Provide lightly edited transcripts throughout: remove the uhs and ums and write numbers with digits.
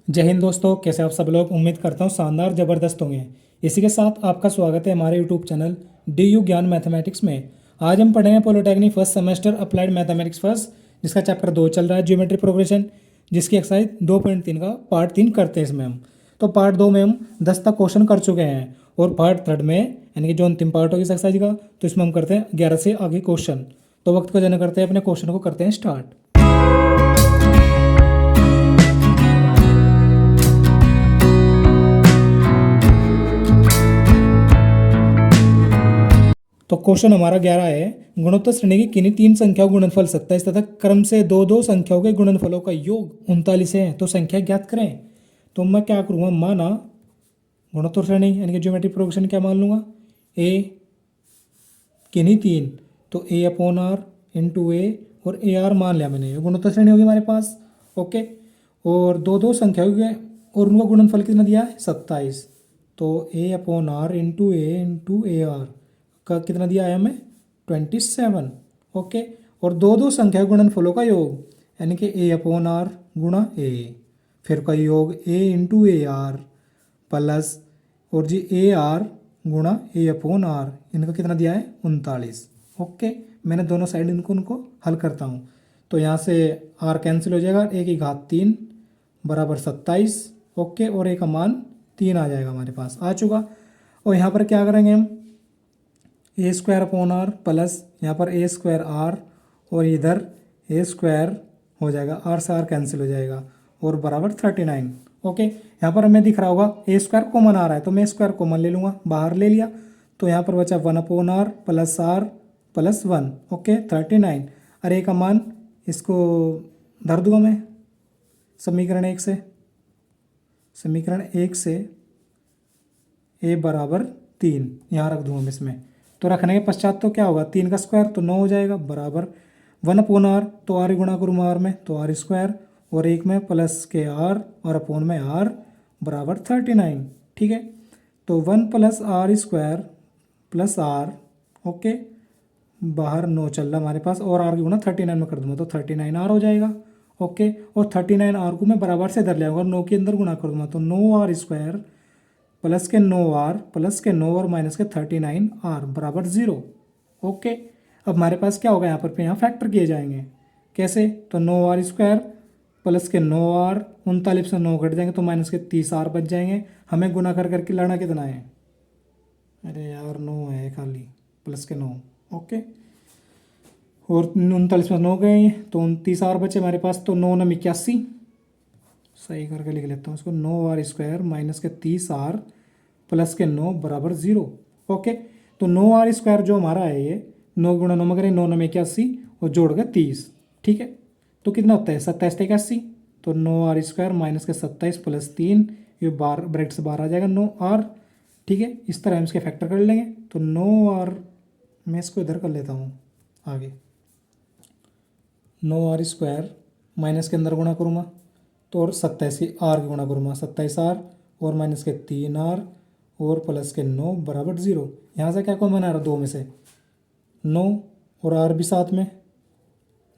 जय हिंद दोस्तों, कैसे आप सब लोग। उम्मीद करता हूँ शानदार ज़बरदस्त होंगे। इसी के साथ आपका स्वागत है हमारे यूट्यूब चैनल DU ज्ञान मैथमेटिक्स में। आज हम पढ़ेंगे polytechnic first semester applied mathematics first, जिसका चैप्टर 2 चल रहा है, ज्योमेट्री प्रोग्रेशन, जिसकी एक्सरसाइज 2.3 का पार्ट 3 करते हैं इसमें हम। तो पार्ट 2 में हम 10 तक क्वेश्चन कर चुके हैं और पार्ट 3 में यानी कि जो अंतिम पार्ट होगी इस एक्सरसाइज का, तो इसमें हम करते हैं 11 से आगे क्वेश्चन। तो वक्त को जाने करते हैं, अपने क्वेश्चन को करते हैं स्टार्ट। तो क्वेश्चन हमारा 11 है, गुणोत्तर श्रेणी की किन्हीं तीन संख्याओं गुणनफल 27 तथा क्रम से दो दो संख्याओं के गुणनफलों का योग 39 है, तो संख्या ज्ञात करें। तो मैं क्या करूँगा, माना गुणोत्तर श्रेणी यानी कि ज्योमेट्रिक प्रोग्रेशन क्या मान लूँगा, ए किन्हीं तीन, तो ए अपॉन आर इंटू ए और ए आर मान लिया मैंने, ये गुणोत्तर श्रेणी होगी हमारे पास। ओके, और दो दो संख्याओं के और उनका गुणनफल कितना दिया है 27, तो A upon R into A R का कितना दिया है हमें 27। ओके, और दो दो संख्या गुणनफलों का योग यानी कि ए अपॉन आर गुणा ए, फिर का योग ए इंटू ए आर प्लस और जी ए आर गुणा ए अपॉन आर, इनका कितना दिया है 39। ओके, मैंने दोनों साइड उनको हल करता हूँ। तो यहाँ से आर कैंसिल हो जाएगा, ए की घात 3 बराबर 27। ओके, और ए का मान 3 आ जाएगा हमारे पास, आ चुका। और यहाँ पर क्या करेंगे हम, ए स्क्वायर अपॉन आर प्लस यहाँ पर ए स्क्वायर आर और इधर ए स्क्वायर हो जाएगा, आर से आर कैंसिल हो जाएगा और बराबर 39। ओके, यहाँ पर हमें दिख रहा होगा ए स्क्वायर कॉमन आ रहा है, तो मैं स्क्वायर कॉमन ले लूँगा, बाहर ले लिया, तो यहाँ पर बचा 1 अपॉन आर प्लस 1। ओके, 39। अरे ए का मान इसको धर दूंगा मैं समीकरण 1 से ए बराबर 3 यहाँ रख दूंगा मैं इसमें। तो रखने के पश्चात तो क्या होगा, 3 का स्क्वायर तो 9 हो जाएगा, बराबर 1 अपॉन आर, तो आर गुणा करूँ आर में तो आर स्क्वायर और एक में प्लस के आर और अपॉन में आर बराबर 39। ठीक है, तो 1 plus r square plus r, okay, बाहर 9 चल रहा हमारे पास, और आर की गुणा 39 में कर दूंगा तो 39 आर हो जाएगा। ओके, और 39 आर को मैं बराबर से इधर ले आऊँगा और 9 के अंदर गुणा कर दूंगा तो 9 आर स्क्वायर प्लस के 9 आर प्लस के 9 और माइनस के 39 आर बराबर 0। ओके, अब हमारे पास क्या होगा, यहाँ पर यहाँ फैक्टर किए जाएंगे। कैसे, तो 9 आर स्क्वायर प्लस के 9 आर, 39 से 9 घट जाएंगे तो माइनस के 30 आर बच जाएंगे। हमें गुना कर करके लाना कितना है, अरे यार 9 है खाली, प्लस के 9। ओके, और 39 में 9 गए तो 29 आर बचे हमारे पास, तो 9 9 81, सही करके लिख लेता हूँ इसको, 9 आर स्क्वायर माइनस के 30 आर प्लस के 9 बराबर 0। ओके, तो 9 आर स्क्वायर जो हमारा है ये 9 गुणा 9 में करें 9 9 81 और जोड़ के 30। ठीक है, तो कितना होता है 27 से 81, तो 9 आर स्क्वायर माइनस के 27 प्लस 3, ये बार ब्रैकेट से बाहर आ जाएगा 9 आर। ठीक है, इस तरह हम इसके फैक्टर कर लेंगे, तो 9 आर, मैं इसको इधर कर लेता हूँ आगे, 9 आर स्क्वायर माइनस के अंदर गुणा करूँगा तो और 27 की आर की गुणा करूँगा, 27 आर और माइनस के 3 आर और प्लस के 9 बराबर 0। यहाँ से क्या कॉमन आ रहा है, 2 में से 9 और आर भी साथ में,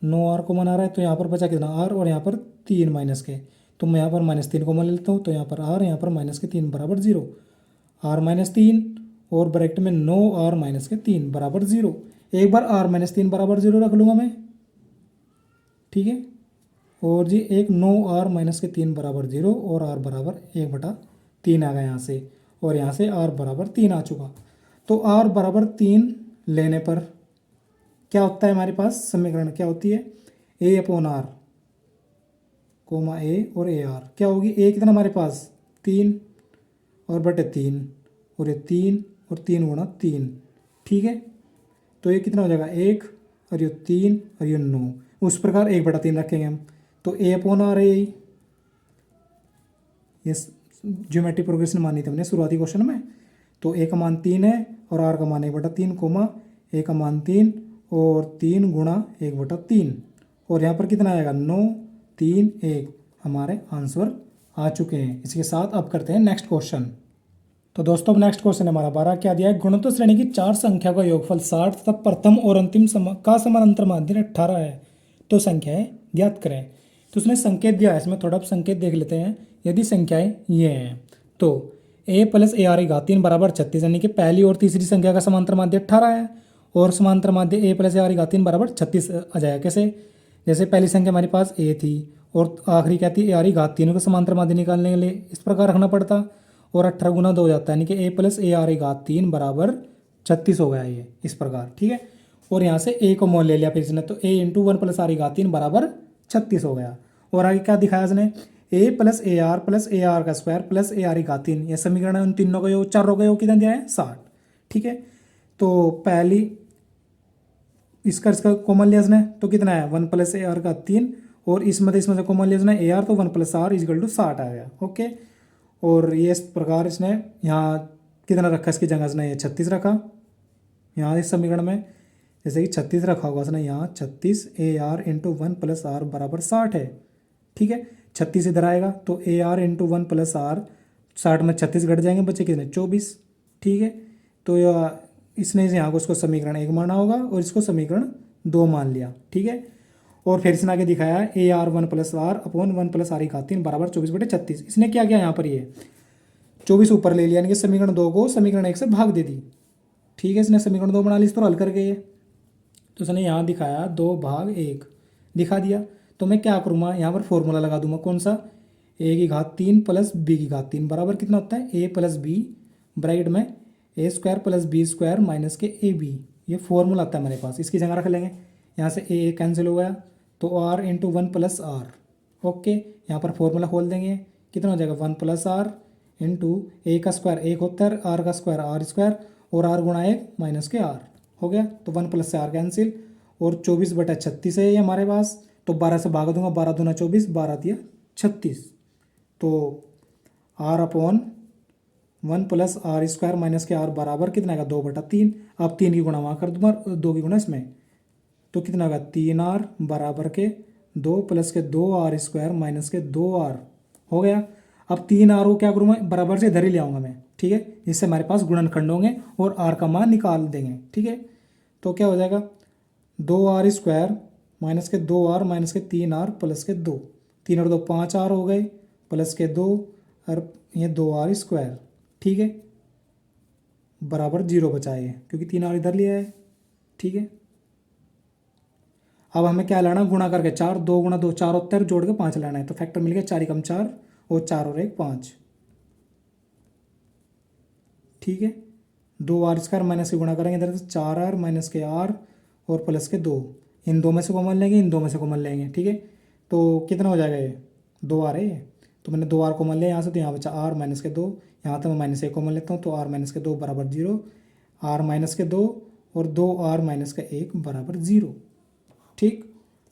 9 आर कॉमन आ रहा है, तो यहाँ पर बचा कितना आर और यहाँ पर 3 माइनस के, तो मैं यहाँ पर -3 कॉमन ले लेता हूँ, तो यहाँ पर आर यहाँ पर -3 बराबर 0, आर -3 और ब्रैकेट में 9 आर -3 बराबर 0। एक बार आर -3 बराबर 0 रख लूँगा मैं। ठीक है, और जी एक 9 आर -3 बराबर 0 और आर बराबर 1/3 आ गया यहाँ से, और यहाँ से आर बराबर 3 आ चुका। तो आर बराबर 3 लेने पर क्या होता है हमारे पास, समीकरण क्या होती है, ए अपॉन आर कोमा ए और ए आर क्या होगी, ए कितना हमारे पास 3 और बटे 3 और ये 3 और 3 गुणा 3। ठीक है, तो ये कितना हो जाएगा 1 और ये 3 और ये 9, उस प्रकार 1/3 रखेंगे हम, तो ए अपॉन आर है यही, ये ज्योमेट्रिक प्रोग्रेशन मानी थी हमने शुरुआती क्वेश्चन में, तो ए का मान 3 है और आर का मान 1/3 कोमा ए का मान 3 और 3 गुणा 1/3, और यहाँ पर कितना आएगा 9 3 1, हमारे आंसर आ चुके हैं। इसके साथ अब करते हैं नेक्स्ट क्वेश्चन। तो दोस्तों नेक्स्ट क्वेश्चन हमारा 12 क्या दिया है, गुणोत्तर श्रेणी की 4 संख्या का योगफल 60 तथा प्रथम और अंतिम का समानांतर माध्य 18 है, तो संख्याएं ज्ञात करें। तो उसने संकेत दिया है, इसमें थोड़ा संकेत देख लेते हैं यदि संख्याएं ये हैं तो a प्लस ए आर की घात 3 बराबर 36, यानी कि पहली और तीसरी संख्या का समांतर माध्य 18 है और समांतर माध्य a प्लस ए आर की घात 3 बराबर 36 आ जाएगा। कैसे? जैसे पहली संख्या हमारे पास a थी और आखिरी क्या थी, ए आर की घात 3 को समांतर माध्य निकालने के लिए इस प्रकार रखना पड़ता और 18 गुना 2 हो जाता है, यानी कि a प्लस ए आर की घात 3 बराबर 36 हो गया ये इस प्रकार। ठीक है, और यहाँ से a को मोल ले लिया फिर इसने, तो a इंटू 1 प्लस आर की घात 3 बराबर 36 हो गया। और आगे क्या दिखाया इसने, a प्लस ए आर का स्क्वायर प्लस ए आर की घात 3, ये समीकरण है, उन तीनों का योग, चारों का योग कितना दिया है 60। ठीक है, तो पहली इसका कॉमन लिया इसने तो कितना है 1 प्लस ए आर का 3, और इसमें से कॉमन लिया इसने ए आर, तो 1 प्लस आर इजकल टू 60 आ गया। ओके, और ये इस प्रकार इसने यहाँ कितना रखा, इसकी जगह इसने ये 36 रखा यहाँ इस समीकरण में, जैसे कि 36 रखा होगा उसने यहाँ 36 a r into 1 plus r बराबर 60 है। ठीक है, 36 इधर आएगा तो a r into 1 plus r, 60 में 36 घट जाएंगे, बच्चे कितने 24। ठीक है, तो इसने यहाँ को उसको समीकरण 1 माना होगा और इसको समीकरण 2 मान लिया। ठीक है, और फिर इसने आगे दिखाया a r 1 plus r upon 1 plus r की घात 3 बराबर 24/36। इसने क्या किया यहाँ पर, ये 24 ऊपर ले लिया, यानी कि समीकरण 2 को समीकरण 1 से भाग दे दी। ठीक है, इसने समीकरण 2 बना ली, इसको हल करके ये, तो इसने यहाँ दिखाया 2/1 दिखा दिया। तो मैं क्या करूँगा, यहाँ पर फॉर्मूला लगा दूंगा, कौन सा, a की घात 3 प्लस b की घात 3 बराबर कितना होता है a प्लस बी, ब्रैकेट में A square plus B square minus के ए बी, ये फॉर्मूला आता है मेरे पास, इसकी जगह रख लेंगे। यहाँ से ए कैंसिल हो गया तो r into 1 plus r. Okay, यहाँ पर फॉर्मूला खोल देंगे, कितना हो जाएगा 1 प्लस आर इंटू ए का स्क्वायर 1 होता है, आर का स्क्वायर आर स्क्वायर, और आर गुणा 1 माइनस के आर हो गया, तो 1 प्लस से आर कैंसिल, और 24/36 है ये हमारे पास, तो 12 से भाग दूंगा, 12 दूना 24, 12 दिया 36, तो r upon 1 plus r square minus के आर बराबर कितना आएगा 2/3। अब 3 की गुणा वहाँ कर दूंगा, 2 की गुणा इसमें, तो कितना होगा 3r बराबर के 2 प्लस के 2r स्क्वायर माइनस के 2r हो गया। अब 3r को क्या करूँगा, बराबर से इधर ही ले आऊँगा मैं। ठीक है, इससे हमारे पास गुणनखंड होंगे और r का मान निकाल देंगे। ठीक है, तो क्या हो जाएगा 2r स्क्वायर माइनस के 2r माइनस के 3r प्लस के 2, 3 और 2 5r हो गए, प्लस के 2 और ये 2r स्क्वायर। ठीक है, बराबर 0 बचाए क्योंकि 3r इधर लिया है। ठीक है, अब हमें क्या लाना, गुणा करके 4, 2 गुणा 2 4 होता है, जोड़ के 5 लाना है, तो फैक्टर मिल गया 4 कम 4 और 4 और 1 5। ठीक है, 2r स्क्वायर माइनस के गुणा करेंगे इधर से 4r माइनस के r और प्लस के 2, इन 2 में से कॉमन लेंगे, इन 2 में से कॉमन लेंगे। ठीक है, तो कितना हो जाएगा ये 2r है, तो मैंने 2r कॉमन लिया यहाँ से, तो यहाँ बचा r माइनस के 2, यहाँ तो मैं माइनस 1 कॉमन लेता हूँ, तो r माइनस के 2 बराबर 0, r माइनस के 2 और 2r माइनस का 1 बराबर 0। ठीक,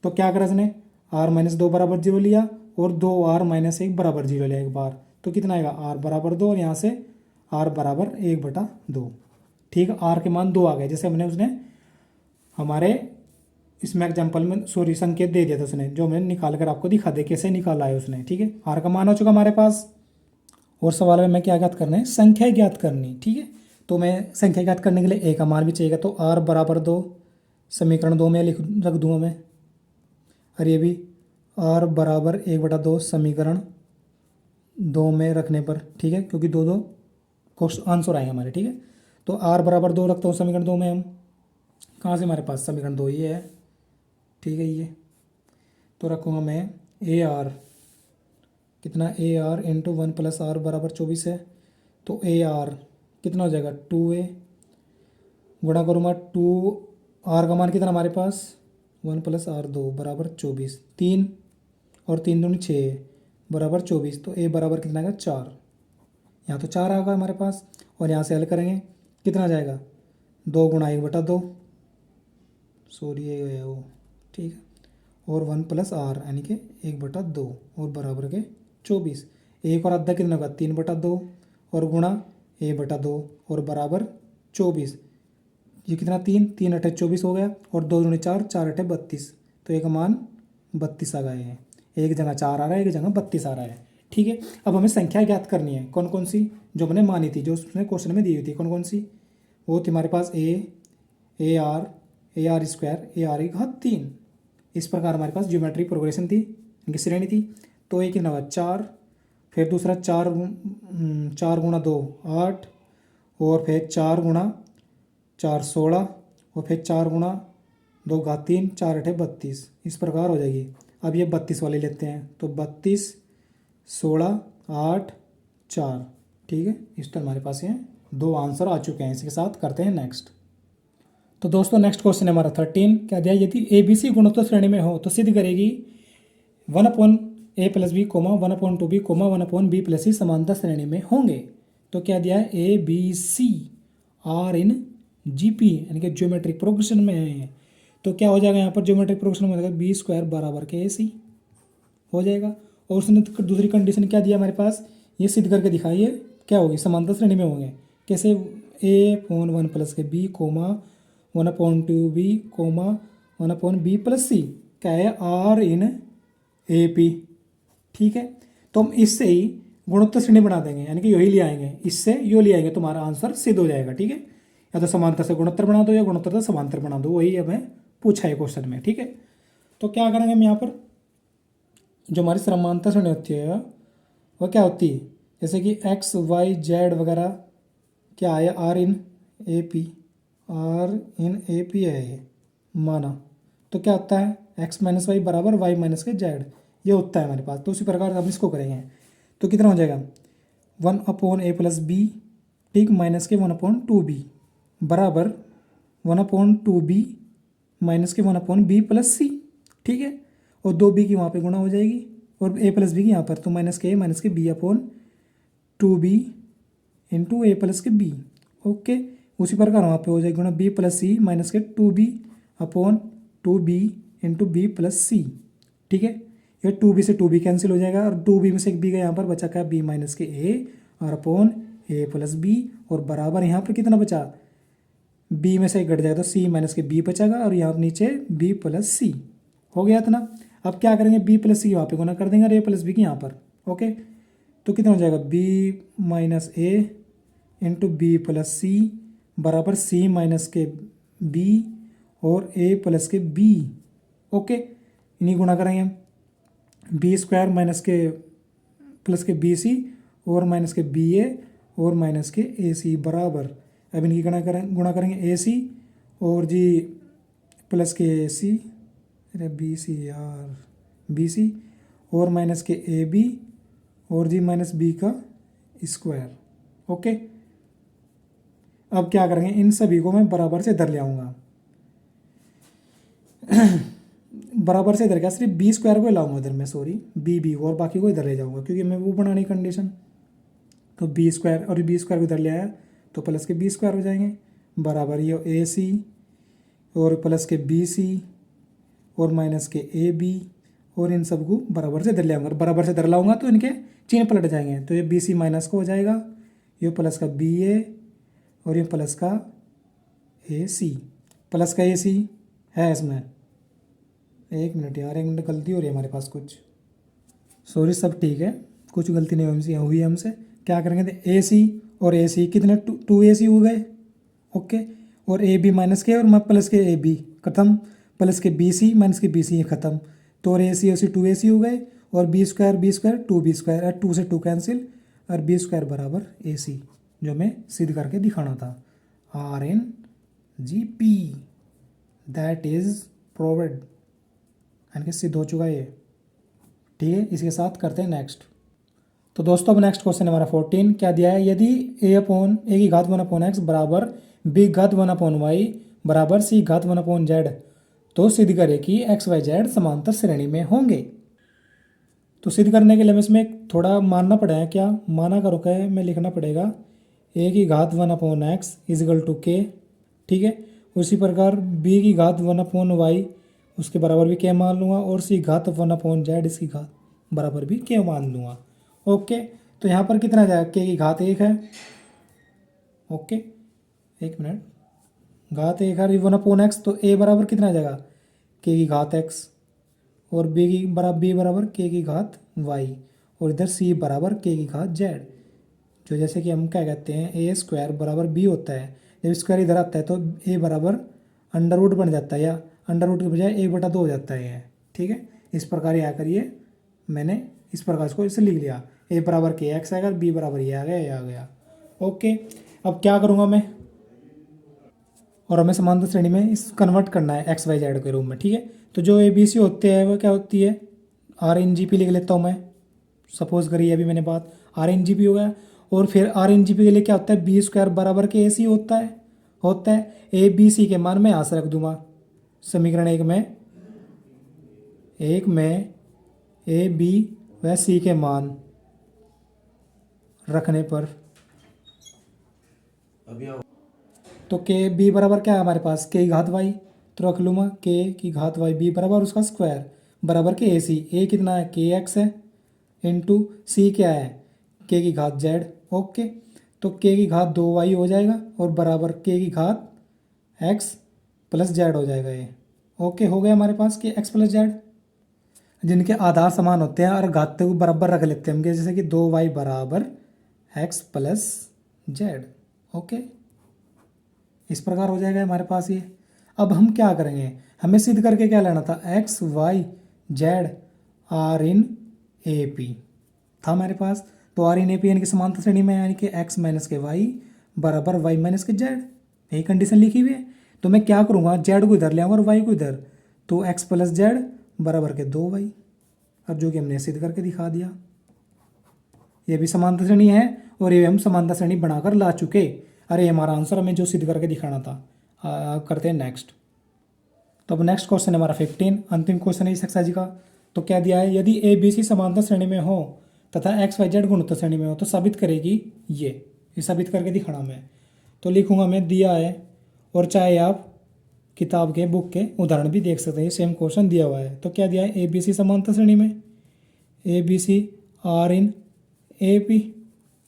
तो क्या करा इसने, r माइनस 2 बराबर 0 लिया और 2r माइनस 1 बराबर 0 लिया एक बार, तो कितना आएगा r बराबर 2 और यहाँ से r बराबर 1/2। ठीक है, r के मान 2 आ गए, जैसे हमने उसने हमारे इसमें एग्जाम्पल में सॉरी संकेत दे दिया था उसने, जो मैंने निकाल कर आपको दिखा दे कैसे निकाला है उसने। ठीक है, r का मान हो चुका हमारे पास, और सवाल में मैं क्या ज्ञात करना है, संख्या ज्ञात करनी। ठीक है, तो मैं संख्या ज्ञात करने के लिए a का मान भी चाहिएगा, तो r बराबर 2 समीकरण 2 में रख दूंगा मैं, और ये भी r बराबर 1/2 समीकरण 2 में रखने पर। ठीक है, क्योंकि 2 क्वेश्चन आंसर आएंगे हमारे। ठीक है, तो r बराबर 2 रखता हूँ समीकरण 2 में, हम कहाँ से हमारे पास समीकरण 2 ये है। ठीक है, ये तो रखूँगा मैं ए आर, कितना a r into 1 plus r बराबर 24 है, तो ए आर कितना हो जाएगा 2a, गुणा करूँगा 2 आर का मान कितना हमारे पास 1 प्लस आर 2 बराबर 24, 3 और 3 दूनी 6 बराबर 24, तो ए बराबर कितना आएगा 4, यहाँ तो 4 आएगा हमारे पास, और यहाँ से हल करेंगे कितना आ जाएगा 2 गुणा 1/2, सॉरी ये है वो। ठीक है, और 1 प्लस आर यानी कि 1/2 और बराबर के 24, 1 और आधा कितना होगा 3/2 और गुणा 1/2 और बराबर 24, ये कितना 3 8 24 हो गया, और 2 दूनी 4 4 8 32, तो एक मान 32 आ गए हैं, एक जगह 4 आ रहा है, एक जगह 32 आ रहा है। ठीक है, अब हमें संख्या ज्ञात करनी है, कौन कौन सी जो मैंने मानी थी, जो उसने क्वेश्चन में दी हुई थी, कौन कौन सी, वो थी हमारे पास A R square A R की घात 3, इस प्रकार हमारे पास ज्योमेट्री प्रोग्रेशन थी, इनकी श्रेणी थी। तो एक कितना होगा 4 फिर दूसरा 4 गुणा 2 8, और फिर 4 गुणा 4 16, और फिर 4 गुणा 2 घात 3 4 8 32, इस प्रकार हो जाएगी। अब ये 32 वाले लेते हैं, तो 32 16 8 4, ठीक है। इस तरह हमारे पास ये 2 आंसर आ चुके हैं। इसके साथ करते हैं नेक्स्ट। तो दोस्तों नेक्स्ट क्वेश्चन है हमारा 13। क्या दिया, यदि ए बी सी गुणोत्तर श्रेणी में हो तो सिद्ध करेगी 1/a+b, 1/2b, 1/b+c समांतर श्रेणी में होंगे। तो क्या दिया है, a b c are in GP यानी कि ज्योमेट्रिक प्रोग्रेशन में है। तो क्या हो जाएगा यहाँ पर, ज्योमेट्रिक प्रोग्रेशन में हो जाएगा b² बराबर के AC हो जाएगा। और उसने दूसरी कंडीशन क्या दिया हमारे पास, ये सिद्ध करके दिखाइए क्या होगी, समांतर श्रेणी में होंगे। कैसे, a/1+b, 1/2b, 1/b+c क्या है, आर इन AP, ठीक है। तो हम इससे ही गुणोत्तर श्रेणी बना देंगे, यानी कि यही ले आएंगे, इससे यो ले आएंगे, तुम्हारा आंसर सिद्ध हो जाएगा, ठीक है। या तो समांतर से गुणोत्तर बना दो या गुणोत्तर से समांतर बना दो, वही हमें पूछा है क्वेश्चन में, ठीक है। तो क्या करेंगे हम यहाँ पर, जो हमारी समांतर श्रेणी होती है वो क्या होती है, जैसे कि x y z वगैरह क्या है, आर इन ए पी है ये माना। तो क्या होता है, x-y बराबर y-z, ये होता है हमारे पास। तो उसी प्रकार हम इसको करेंगे, तो कितना हो जाएगा 1/a+b, ठीक, -1/2b बराबर 1/2b -1/b+c, ठीक है। और 2b की वहाँ पे गुणा हो जाएगी, और a+b की यहाँ पर, तो -b/2b इंटू a+b, ओके। उसी प्रकार वहाँ पे हो जाएगी गुणा b+c -2b/2b इंटू b+c, ठीक है। ये 2b से 2b कैंसिल हो जाएगा, और 2b में से एक b का यहाँ पर बचा क्या, b - a और अपॉन a+b, और बराबर यहाँ पर कितना बचा, b में से एक घट जाएगा तो c - b बचेगा, और यहाँ नीचे b+c हो गया था ना। अब क्या करेंगे, b+c यहाँ पे गुना कर देंगे और a+b की यहाँ पर, ओके। तो कितना हो जाएगा, b - a इंटू b+c बराबर c - b और a+b, ओके। इन्हीं गुणा करेंगे हम, b² -b c और -b a और -a c बराबर, अब इनकी गुणा करेंगे AC और जी +AC, अरे BC यार, BC और -AB और जी -b का स्क्वायर, ओके। अब क्या करेंगे, इन सभी को मैं बराबर से इधर ले आऊँगा बराबर से इधर क्या, सिर्फ b² को लाऊंगा इधर मैं, सॉरी b और बाकी को इधर ले जाऊँगा, क्योंकि मैं वो बनानी कंडीशन। तो b² और b² को इधर ले आया तो प्लस के b² हो जाएंगे, बराबर ये AC और प्लस के BC और माइनस के AB, और इन सबको बराबर से इधर ले आऊँगा। बराबर से इधर लाऊंगा तो इनके चिन्ह पलट जाएंगे, तो ये BC माइनस का हो जाएगा, ये प्लस का BA और ये प्लस का AC, प्लस का AC है इसमें। एक मिनट यार, एक मिनट, गलती हो रही है हमारे पास कुछ, सॉरी, सब ठीक है, कुछ गलती नहीं हुई है हमसे। क्या करेंगे, तो AC और AC कितने, 2AC हो गए, ओके। और AB माइनस के और मैं प्लस के AB खत्म, प्लस के BC माइनस के BC ये खत्म, तो और AC 2AC हो गए, और b² 2b², और 2 से 2 कैंसिल, और b² बराबर AC, जो मैं सिद्ध करके दिखाना था, RNGP, दैट इज़ प्रूव्ड, यानी कि सिद्ध हो चुका है ये, ठीक है। इसके साथ करते हैं नेक्स्ट। तो दोस्तों अब नेक्स्ट क्वेश्चन हमारा 14। क्या दिया है, यदि a की घात 1/x बराबर b घात 1/y बराबर c घात 1/z, तो सिद्ध करे कि XYZ समांतर श्रेणी में होंगे। तो सिद्ध करने के लिए हमें इसमें थोड़ा मानना पड़ेगा, क्या माना करो, क्या मैं लिखना पड़ेगा, a की घात 1/x इजिकल टू k, ठीक है। उसी प्रकार b की घात 1/y उसके बराबर भी k मान लूँगा, और c घात 1/z इसकी घात बराबर भी k मान लूँगा, ओके। तो यहाँ पर कितना जाएगा, k की घात 1 है, ओके, एक मिनट, घात 1 है 1/x, तो a बराबर कितना आ जाएगा, k की घात x, और b बराबर k की घात y, और इधर c बराबर k की घात z, जो जैसे कि हम क्या कहते हैं, a² बराबर b होता है। जब स्क्वायर इधर आता है तो a बराबर अंडर रूट बन जाता है, या अंडर रूट के बजाय 1/2 हो जाता है, ठीक है। इस प्रकार यहाँ करिए, मैंने इस प्रकार इसको इसे लिख लिया। ए बराबर के एक्स आएगा, बी बराबर ये आ गया, ये आ गया। ओके, अब क्या करूँगा मैं, और हमें समांतर श्रेणी में इस कन्वर्ट करना है एक्स वाई जेड के रूप में, ठीक है। तो जो ए बी सी होते हैं वो क्या होती है, आर एन जी पी लिख लेता हूँ मैं, सपोज करिए अभी मैंने बात, आर एन जी पी हो गया। और फिर आर एन जी पी के लिए क्या होता है, बी स्क्वायर बराबर के ए सी होता है ए बी सी के मान मैं यहाँ से रख दूंगा समीकरण एक में ए बी व सी के मान रखने पर, तो के बी बराबर क्या है हमारे पास, के की घात वाई, तो रख लूँगा के की घात वाई, बी बराबर उसका स्क्वायर बराबर के ए सी, ए कितना है के एक्स है, इंटू सी क्या है के की घात जेड। ओके, तो के की घात 2y हो जाएगा और बराबर के की घात एक्स प्लस जेड हो जाएगा ये। ओके, हो गया हमारे पास कि एक्स प्लस जेड, जिनके आधार समान होते हैं और घात को बराबर रख लेते हैं हम, जैसे कि 2y बराबर एक्स प्लस जेड। ओके, इस प्रकार हो जाएगा हमारे पास ये। अब हम क्या करेंगे, हमें सिद्ध करके क्या लेना था, x y z are in A P था हमारे पास। तो आर इन ए पी यानी कि समांतर श्रेणी में, यानी कि एक्स माइनस के वाई बराबर वाई माइनस के जेड, यही कंडीशन लिखी हुई है। तो मैं क्या करूँगा, जेड को इधर ले आऊँगा और वाई को इधर, तो एक्स प्लस जेड बराबर के 2y। अब जो कि हमने सिद्ध करके दिखा दिया, ये भी समांतर श्रेणी है और ये हम समांतर श्रेणी बनाकर ला चुके। अरे हमारा आंसर हमें जो सिद्ध करके दिखाना था। करते हैं नेक्स्ट। तो अब नेक्स्ट क्वेश्चन है हमारा 15, अंतिम क्वेश्चन है इस एक्सरसाइज का। तो क्या दिया है, यदि ए बी सी समांतर श्रेणी में हो तथा एक्स वाई जेड गुणोत्तर श्रेणी में हो तो साबित करेगी ये साबित करके दिखाना मैं। तो लिखूंगा मैं, दिया है, और चाहे आप किताब के बुक के उदाहरण भी देख सकते हैं, सेम क्वेश्चन दिया हुआ है। तो क्या दिया है, ए बी सी समांतर श्रेणी में, ए b c are in A P.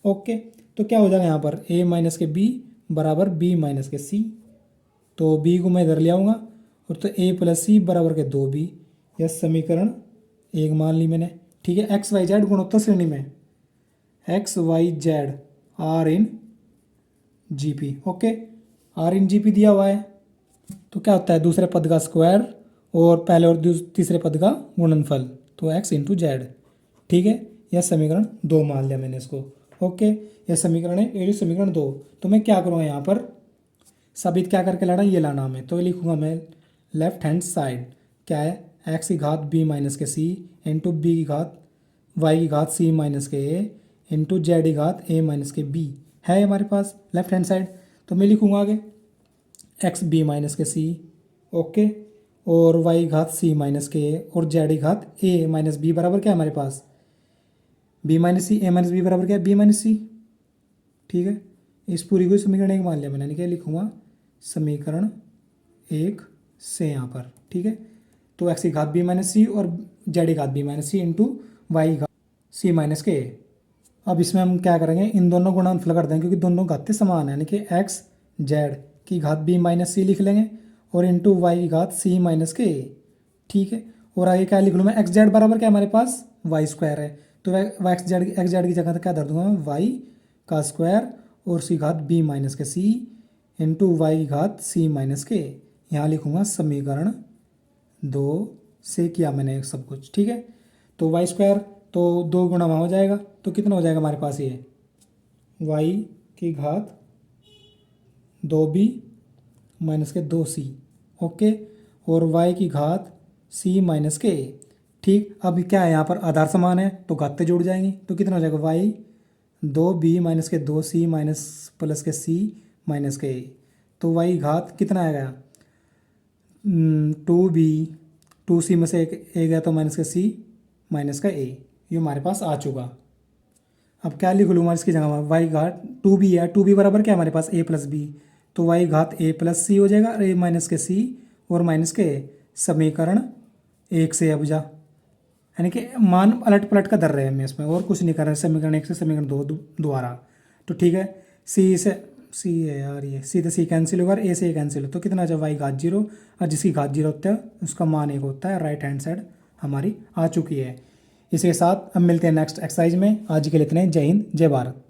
Okay, तो क्या हो जाएगा यहाँ पर, ए माइनस के बी बराबर बी माइनस के सी, तो बी को मैं इधर ले आऊँगा, और तो ए प्लस सी बराबर के 2b, यह समीकरण 1 मान ली मैंने, ठीक है। एक्स वाई जेड गुणोत्तर श्रेणी में, x y z are in G P. Okay, are in G P दिया हुआ है, तो क्या होता है, दूसरे पद का स्क्वायर और पहले और तीसरे पद का गुणनफल, तो एक्स इंटू जेड, ठीक है। यह समीकरण 2 मान लिया मैंने इसको। ओके, यह समीकरण है, ये समीकरण 2। तो मैं क्या करूँगा यहाँ पर, साबित क्या करके लाना, ये लाना हमें। तो लिखूँगा मैं, लेफ्ट हैंड साइड क्या है, एक्स की घात बी माइनस के सी इंटू बी की घात वाई की घात सी माइनस के ए इंटू जेड की घात ए माइनस के बी है हमारे पास लेफ्ट हैंड साइड। तो मैं लिखूँगा आगे एक्स बी माइनस के सी, ओके, और वाई घात सी माइनस के ए और जेड घात ए माइनस बी बराबर क्या है हमारे पास, बी माइनस सी, ए माइनस बी बराबर क्या है, बी माइनस सी, ठीक है। इस पूरी को समीकरण 1 मान लिया मैंने, क्या लिखूँगा, समीकरण 1 से यहाँ पर, ठीक है। तो एक्स की घात बी माइनस सी और जेड की घात बी माइनस सी इंटू वाई घात सी माइनस के ए। अब इसमें हम क्या करेंगे, इन दोनों गुणनफल कर देंगे क्योंकि दोनों घातें समान है, यानी कि एक्स जेड की घात बी माइनस सी लिख लेंगे और इंटू वाई की घात सी माइनस के ए, ठीक है। और आगे क्या लिख लूँ मैं, एक्स जेड बराबर क्या हमारे पास वाई स्क्वायर है, तो एक्स जेड की जगह क्या धर दूंगा मैं, वाई का स्क्वायर और सी घात बी माइनस के सी इंटू वाई की घात सी माइनस के, यहाँ लिखूँगा समीकरण 2 से किया मैंने सब कुछ, ठीक है। तो वाई स्क्वायर तो 2 गुणा वहाँ हो जाएगा, तो कितना हो जाएगा हमारे पास, ये वाई की घात 2b माइनस के 2c, ओके, और y की घात c माइनस के a, ठीक। अब क्या है, यहाँ पर आधार समान है तो घातें जुड़ जाएंगी, तो कितना हो जाएगा, y 2b माइनस के 2c माइनस प्लस के c माइनस के a, तो y घात कितना आएगा, 2b 2c में से एक a गया तो माइनस का c माइनस का a, ये हमारे पास आ चुका। अब क्या लिख लूँगा इसकी जगह में, वाई घात 2b है, 2b बराबर क्या है हमारे पास, a प्लस बी, तो वाई घात a प्लस सी हो जाएगा, और a माइनस के c और माइनस के a, समीकरण 1 से अब जा, यानी कि मान अलट पलट का धर रहे हैं हमें इसमें, और कुछ नहीं कर रहे, समीकरण 1 से समीकरण 2 द्वारा। तो ठीक है, c से c है यार, ये c से c कैंसिल होगा और a से a कैंसिल हो, तो कितना आ जाए, वाई घात 0, और जिसकी घात 0 होता है उसका मान 1 होता है। राइट हैंड साइड हमारी आ चुकी है। इसके साथ अब मिलते हैं नेक्स्ट एक्सरसाइज में। आज के लिए इतने, जय हिंद जय भारत।